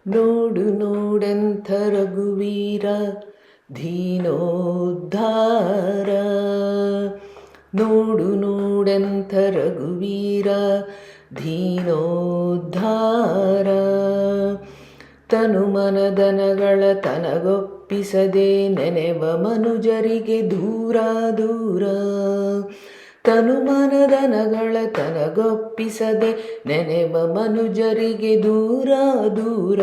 ನೋಡು ನೋಡೆಂಥ ರಘುವೀರ ದೀನೋದ್ಧಾರ. ನೋಡು ನೋಡೆಂಥ ರಘುವೀರ ದೀನೋದ್ಧಾರ. ತನು ಮನದನಗಳ ತನಗೊಪ್ಪಿಸದೆ ನೆನೆವ ಮನುಜರಿಗೆ ದೂರ ದೂರ. ತನು ಮನದನಗಳ ತನಗೊಪ್ಪಿಸದೆ ನೆನೆವ ಮನುಜರಿಗೆ ದೂರ ದೂರ.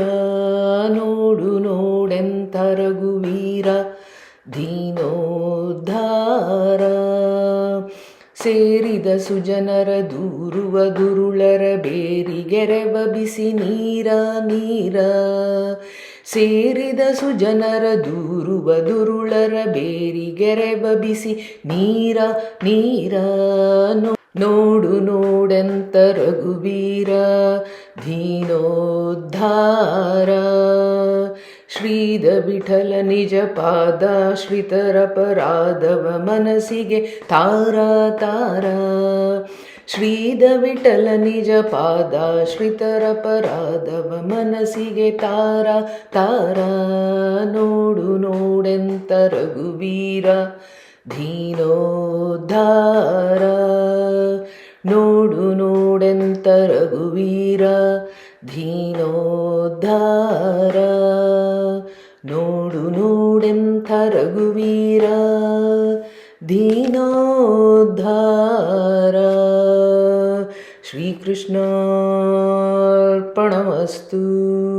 ನೋಡು ನೋಡೆಂಥ ರಘುವೀರ ದೀನೋದ್ಧಾರ. ಸೇರಿದ ಸುಜನರ ದೂರುವ ದುರುಳರ ಬೇರಿಗೆರೆವ ಬಿಸಿ ನೀರ ನೀರ. ಸೇರಿದ ಸುಜನರ ದೂರುವ ದುರುಳರ ಬೇರಿಗೆರೆವ ಬಿಸಿ ನೀರ ನೀರ. ನೋಡು ನೋಡೆಂಥ ರಘುವೀರ ದೀನೋದ್ಧಾರ. ಶ್ರೀದ ವಿಠಲ ನಿಜ ಪಾದಾಶ್ರಿತರ ಪರಾಧವ ಮನಸ್ಸಿಗೆ ತಾರ ತಾರ. ಶ್ರೀದ ವಿಠಲ ನಿಜ ಪಾದಾಶ್ರಿತರ ಪರಾಧವ ಮನಸ್ಸಿಗೆ ತಾರ ತಾರ. ನೋಡು ನೋಡೆಂಥ ರಘುವೀರ ದೀನೋದ್ಧಾರ. ನೋಡು ನೋಡೆಂಥ ರಘುವೀರ ದೀನೋದ್ಧಾರ. ನೋಡು ನೋಡೆಂಥ ರಘುವೀರ ದೀನೋದ್ಧಾರ. ಶ್ರೀಕೃಷ್ಣಾರ್ಪಣಮಸ್ತು.